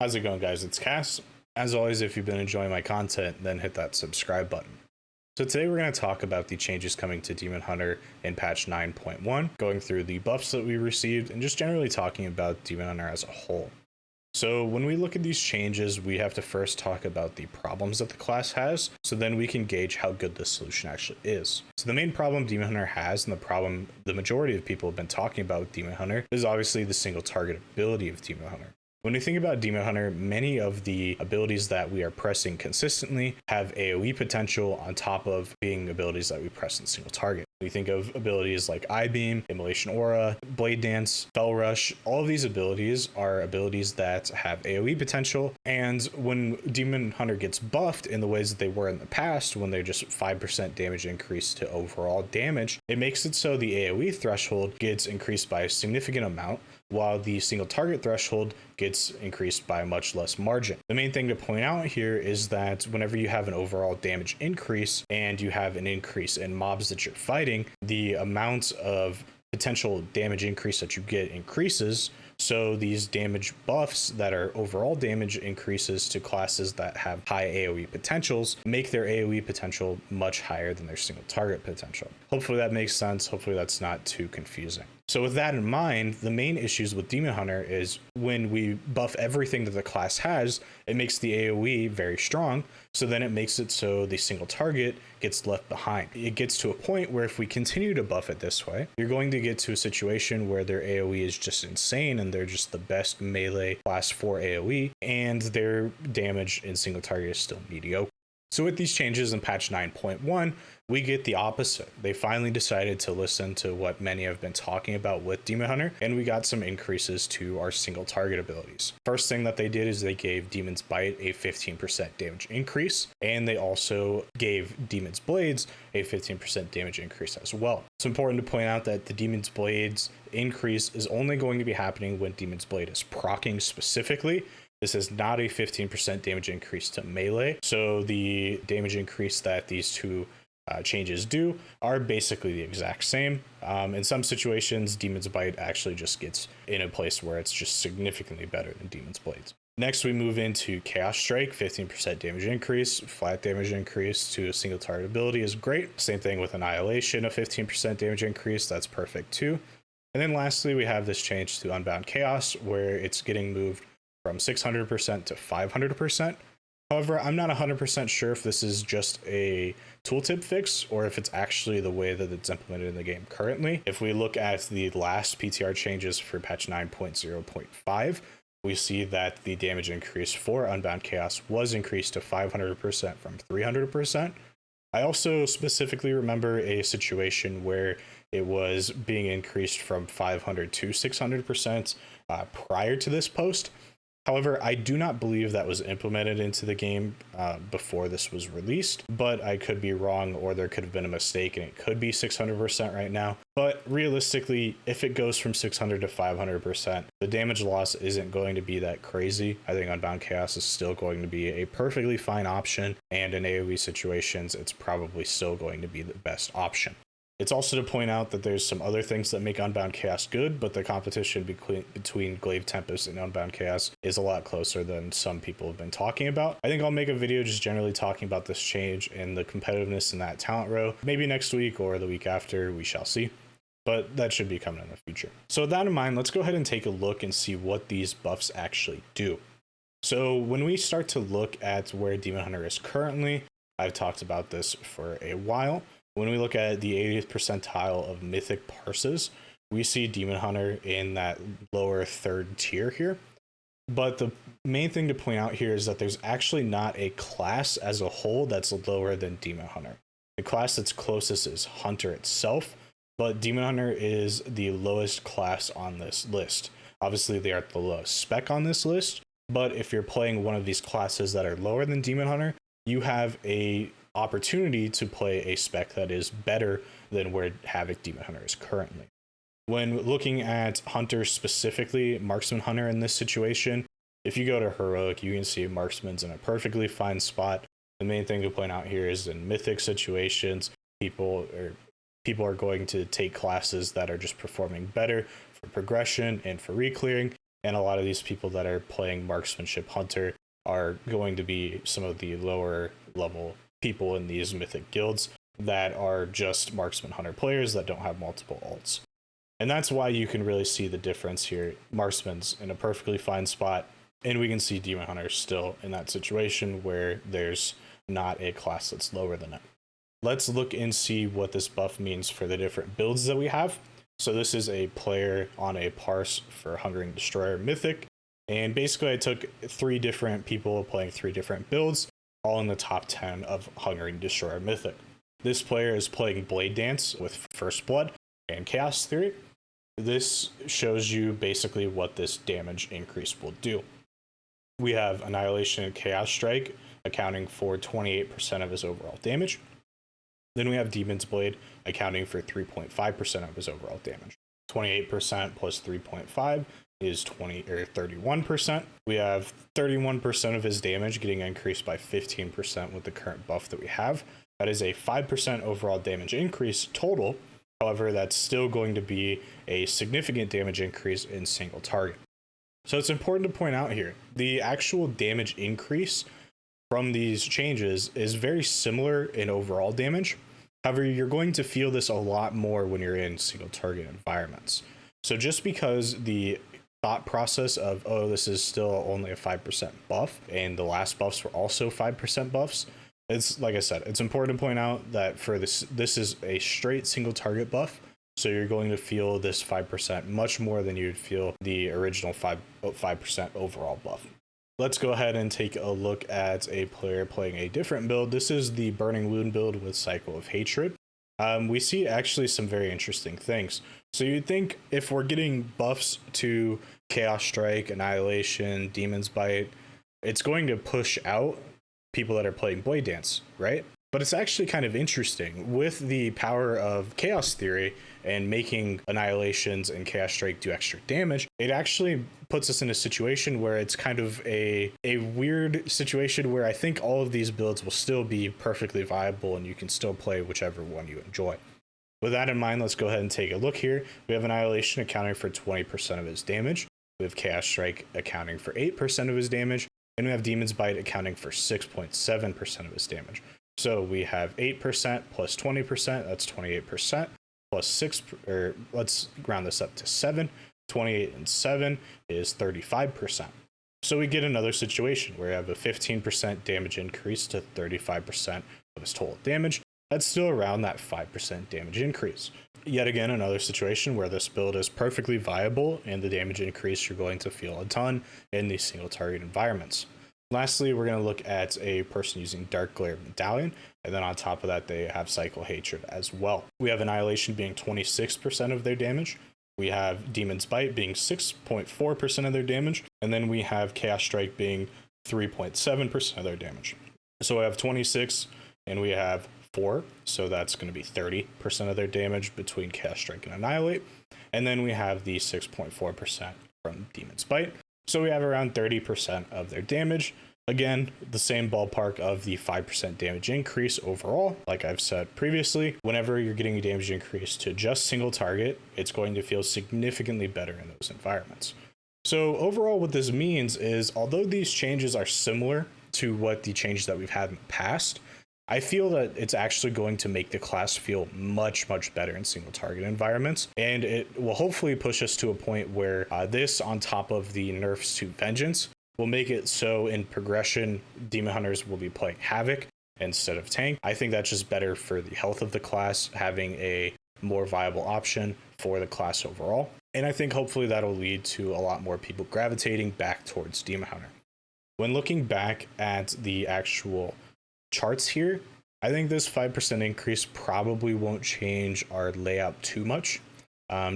How's it going, guys? It's Kass. As always, if you've been enjoying my content, then hit that subscribe button. So today we're going to talk about the changes coming to Demon Hunter in patch 9.1, going through the buffs that we received, and just generally talking about Demon Hunter as a whole. So when we look at these changes, we have to first talk about the problems that the class has, so then we can gauge how good the solution actually is. So the main problem Demon Hunter has, and the problem the majority of people have been talking about with Demon Hunter, is obviously the single target ability of Demon Hunter. When we think about Demon Hunter, many of the abilities that we are pressing consistently have AoE potential on top of being abilities that we press in single target. We think of abilities like I-Beam, Immolation Aura, Blade Dance, Fell Rush. All of these abilities are abilities that have AoE potential, and when Demon Hunter gets buffed in the ways that they were in the past, when they're just 5% damage increase to overall damage, it makes it so the AoE threshold gets increased by a significant amount, while the single target threshold gets increased by a much less margin. The main thing to point out here is that whenever you have an overall damage increase and you have an increase in mobs that you're fighting, the amount of potential damage increase that you get increases. So these damage buffs that are overall damage increases to classes that have high AoE potentials make their AoE potential much higher than their single target potential. Hopefully that makes sense. Hopefully that's not too confusing. So with that in mind, the main issues with Demon Hunter is when we buff everything that the class has, it makes the AoE very strong. So then it makes it so the single target gets left behind. It gets to a point where if we continue to buff it this way, you're going to get to a situation where their AoE is just insane and they're just the best melee class for AoE, and their damage in single target is still mediocre. So with these changes in patch 9.1, we get the opposite. They finally decided to listen to what many have been talking about with Demon Hunter, and we got some increases to our single target abilities. First thing that they did is they gave Demon's Bite a 15% damage increase, and they also gave Demon's Blades a 15% damage increase as well. It's important to point out that the Demon's Blades increase is only going to be happening when Demon's Blade is proccing specifically. This is not a 15% damage increase to melee. So the damage increase that these two changes do are basically the exact same. In some situations, Demon's Bite actually just gets in a place where it's just significantly better than Demon's Blades. Next, we move into Chaos Strike, 15% damage increase, flat damage increase to a single target ability is great. Same thing with Annihilation, a 15% damage increase, that's perfect too. And then lastly, we have this change to Unbound Chaos, where it's getting moved from 600% to 500%. However, I'm not 100% sure if this is just a tooltip fix or if it's actually the way that it's implemented in the game currently. If we look at the last PTR changes for patch 9.0.5, we see that the damage increase for Unbound Chaos was increased to 500% from 300%. I also specifically remember a situation where it was being increased from 500 to 600% prior to this post. However, I do not believe that was implemented into the game before this was released, but I could be wrong, or there could have been a mistake and it could be 600% right now. But realistically, if it goes from 600 to 500%, the damage loss isn't going to be that crazy. I think Unbound Chaos is still going to be a perfectly fine option, and in AoE situations, it's probably still going to be the best option. It's also to point out that there's some other things that make Unbound Chaos good, but the competition between Glaive Tempest and Unbound Chaos is a lot closer than some people have been talking about. I think I'll make a video just generally talking about this change and the competitiveness in that talent row. Maybe next week or the week after, we shall see. But that should be coming in the future. So with that in mind, let's go ahead and take a look and see what these buffs actually do. So when we start to look at where Demon Hunter is currently, I've talked about this for a while. When we look at the 80th percentile of mythic parses, we see Demon Hunter in that lower third tier here. But the main thing to point out here is that there's actually not a class as a whole that's lower than Demon Hunter. The class that's closest is Hunter itself, but Demon Hunter is the lowest class on this list. Obviously, they are the lowest spec on this list, but if you're playing one of these classes that are lower than Demon Hunter, you have a opportunity to play a spec that is better than where Havoc Demon Hunter is currently. When looking at Hunter specifically, Marksman Hunter in this situation, if you go to Heroic, you can see Marksman's in a perfectly fine spot. The main thing to point out here is in mythic situations, people are going to take classes that are just performing better for progression and for reclearing, and a lot of these people that are playing Marksmanship Hunter are going to be some of the lower level people in these mythic guilds that are just Marksman Hunter players that don't have multiple alts. And that's why you can really see the difference here. Marksman's in a perfectly fine spot, and we can see Demon Hunter still in that situation where there's not a class that's lower than it. Let's look and see what this buff means for the different builds that we have. So this is a player on a parse for Hungering Destroyer Mythic. And basically I took 3 different people playing 3 different builds, all in the top 10 of Hungering Destroyer Mythic. This player is playing Blade Dance with First Blood and Chaos Theory. This shows you basically what this damage increase will do. We have Annihilation and Chaos Strike accounting for 28% of his overall damage. Then we have Demon's Blade accounting for 3.5% of his overall damage. 28% plus 3.5 is 31%. We have 31% of his damage getting increased by 15% with the current buff that we have. That is a 5% overall damage increase total. However, that's still going to be a significant damage increase in single target. So it's important to point out here, the actual damage increase from these changes is very similar in overall damage. However, you're going to feel this a lot more when you're in single target environments. So just because the thought process of, oh, this is still only a 5% buff, and the last buffs were also 5% buffs, it's like I said, it's important to point out that for this is a straight single target buff. So you're going to feel this 5% much more than you'd feel the original 5% overall buff. Let's go ahead and take a look at a player playing a different build. This is the Burning Wound build with Cycle of Hatred. We see actually some very interesting things. So you'd think if we're getting buffs to Chaos Strike, Annihilation, Demon's Bite, it's going to push out people that are playing Blade Dance, right? But it's actually kind of interesting with the power of Chaos Theory and making Annihilations and Chaos Strike do extra damage. It actually puts us in a situation where it's kind of a weird situation where I think all of these builds will still be perfectly viable and you can still play whichever one you enjoy. With that in mind, let's go ahead and take a look here. We have Annihilation accounting for 20% of his damage. We have Chaos Strike accounting for 8% of his damage. And we have Demon's Bite accounting for 6.7% of his damage. So we have 8% plus 20%, that's 28%, plus 6, or let's round this up to 7. 28 and 7 is 35%. So we get another situation where we have a 15% damage increase to 35% of his total damage. That's still around that 5% damage increase. Yet again, another situation where this build is perfectly viable and the damage increase you're going to feel a ton in these single target environments. Lastly, we're going to look at a person using Dark Glare Medallion, and then on top of that, they have Cycle Hatred as well. We have Annihilation being 26% of their damage. We have Demon's Bite being 6.4% of their damage, and then we have Chaos Strike being 3.7% of their damage. So we have 26 and we have 4, so that's going to be 30% of their damage between Chaos Strike and Annihilate. And then we have the 6.4% from Demon's Bite. So we have around 30% of their damage. Again, the same ballpark of the 5% damage increase overall. Like I've said previously, whenever you're getting a damage increase to just single target, it's going to feel significantly better in those environments. So overall, what this means is, although these changes are similar to what the changes that we've had in the past, I feel that it's actually going to make the class feel much, much better in single target environments. And it will hopefully push us to a point where this, on top of the nerfs to Vengeance, will make it so in progression, Demon Hunters will be playing Havoc instead of Tank. I think that's just better for the health of the class, having a more viable option for the class overall. And I think hopefully that'll lead to a lot more people gravitating back towards Demon Hunter. When looking back at the actual charts here, I think this 5% increase probably won't change our layout too much,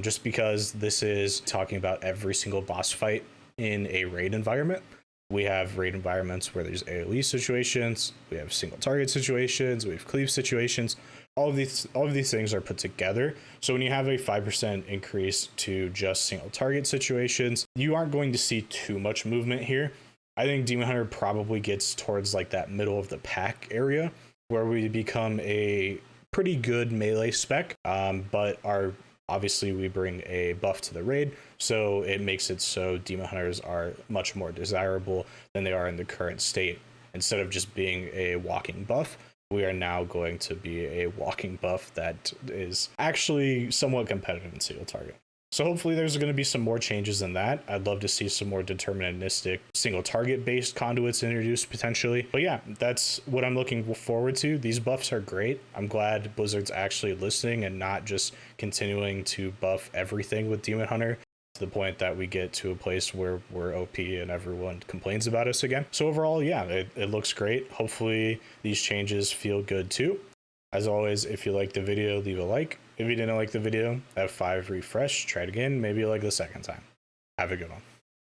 just because this is talking about every single boss fight in a raid environment. We have raid environments where there's AoE situations, we have single target situations, we have cleave situations. All of these things are put together. So when you have a 5% increase to just single target situations, you aren't going to see too much movement here. I think Demon Hunter probably gets towards like that middle of the pack area where we become a pretty good melee spec, but are Obviously, we bring a buff to the raid, so it makes it so demon hunters are much more desirable than they are in the current state. Instead of just being a walking buff, we are now going to be a walking buff that is actually somewhat competitive in single target. So hopefully there's going to be some more changes in that. I'd love to see some more deterministic single target based conduits introduced potentially. But yeah, that's what I'm looking forward to. These buffs are great. I'm glad Blizzard's actually listening and not just continuing to buff everything with Demon Hunter to the point that we get to a place where we're OP and everyone complains about us again. So overall, yeah, it looks great. Hopefully these changes feel good too. As always, if you liked the video, leave a like. If you didn't like the video, F5 refresh, try it again, maybe you like the second time. Have a good one.